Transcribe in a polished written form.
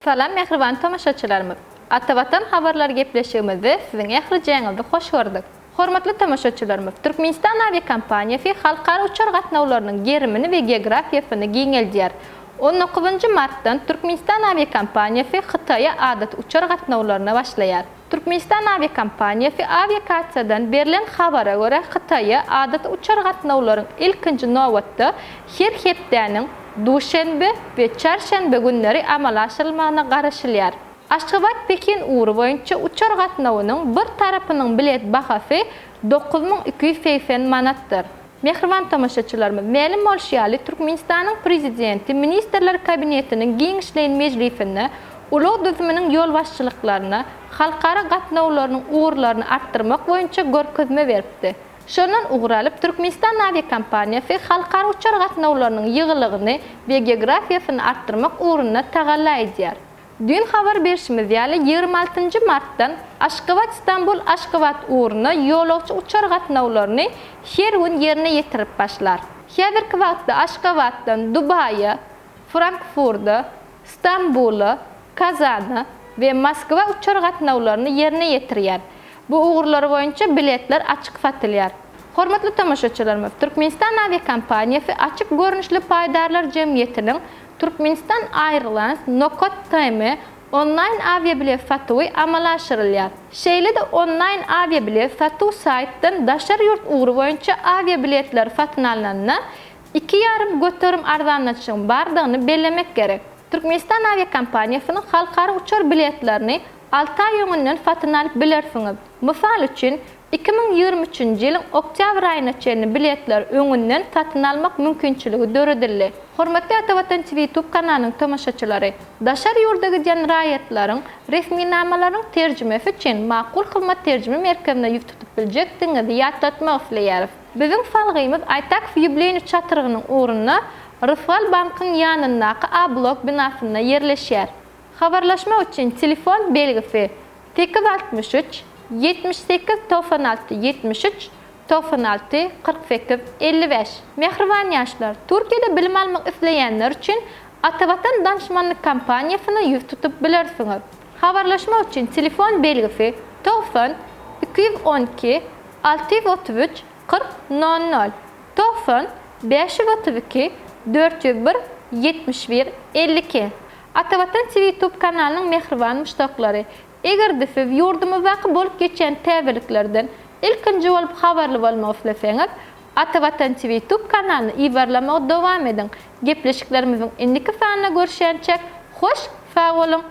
Salam mehriban tamaşaçılarımız. Atavatan habarlar gepleşigimizde sizin ähirjeňizde hoş gördük. Hormatly tamaşaçylarymyz, Türkmenistan aviakompaniyasy halkara uçar gatnawlarynyň gerimini we geografiýasyny giňeldiýär. 19 martdan Türkmenistan aviakompaniyasy Hytaýa adat uçar gatnawlaryna başlaýar. Türkmenistan aviakompaniyasy aviakasiýadan berilen habara görä Hytaýa adat uçar gatnawlaryň ilkinji nowatda her hepdäniň Duşenbe ve çarşembe günleri amala aşyrylmagyna garaşylýar. Aşgabat Pekin uğru boýunça uçar gatnawynyň bir tarapynyň bilet bahasy 9280 manatdyr. Mehriban tamaşaçylarymyz, mälim bolýaly Türkmenistanyň prezidenti Ministrler Kabinetiniň giňişleýän mejlisinde ulug düzüminiň ýol başçylyklaryna halkara gatnawlarynyň uğurlaryny artdyrmak boýunça görkezme beripdi. Şondan uğralyp Türkmenistan aviakompaniyasy halkara uçar gatnawlarynyň ýygylygyny we geografiýasyny artdyrmak uğruna tagalla edýär. Dün habar berişimiz ýaly 26 martdan Aşgabat İstanbul Aşgabat uğruna ýolawçy uçar gatnawlaryny her gün ýerine ýetirip başlar. Häzirki wagtda Aşgabatdan Dubaýa, Frankfurt'a, İstanbul'a, Kazan'a we Moskwa uçar gatnawlaryny ýerine ýetirýär. Bu uğurlar boýunça biletler açyk satylýar. Hormatly tamaşaçylarymyz, Türkmenistan aviakompaniyasy açyk görnüşli paýdarlar jemgyýetiniň Türkmenistan Airlines Nokot TM online aviabilet satywy amala aşyrylýar. Şeýle-de online aviabilet satuw saytdan daşar ýurt uğru boýunça aviabiletler satyn alynanyna 2,5 göterim arzanlaşygyň bardygyny bellemek gerek. Türkmenistan aviakompaniýasynyň halkara uçar biletlerini 6 ay öňünden satyn alyp bilersiňiz. Mysal üçin 2023-nji ýylyň oktyabr aýyna çenli biletler öňünden satyn almak mümkinçiligi döredildi. Hormatly Atawatan TV YouTube kanalynyň tamaşaçylary, daşar ýurdagy jan raýatlaryň resmi namalaryň terjimesi üçin makul hyzmat terjime merkezine ýüz tutup biljekdiňizi ýatlatmak isleýäris. Biziň salgyýymyz Aytakov ýübileýini çatyrygynyň uğruna Rıfal Bankyň ýanyndaky A-blok binasyna ýerleşýär. Habarlaşma üçin telefon belgisi 863 78 96 73 96 48 55. Mehriban ýaşlar, Türkiýede bilim almak isleýänler üçin Atawatan danşmanlyk kampaniýasyna ýüz tutup bilersiňiz. Habarlaşma üçin telefon belgisi 90 212 633 40 00 90 532 401 71 52. Atawatan TV YouTube kanalynyň mehriban müştaklary, eger de siz ýurdumyzdaky bolup geçen täzeliklerden ilkinji bolup habarly bolmak isleseňiz, Atawatan TV YouTube kanalyny ibarlamagy dowam edin. Gepleşiklerimiziň indiki sanyna görüşençek hoş, sag bolun.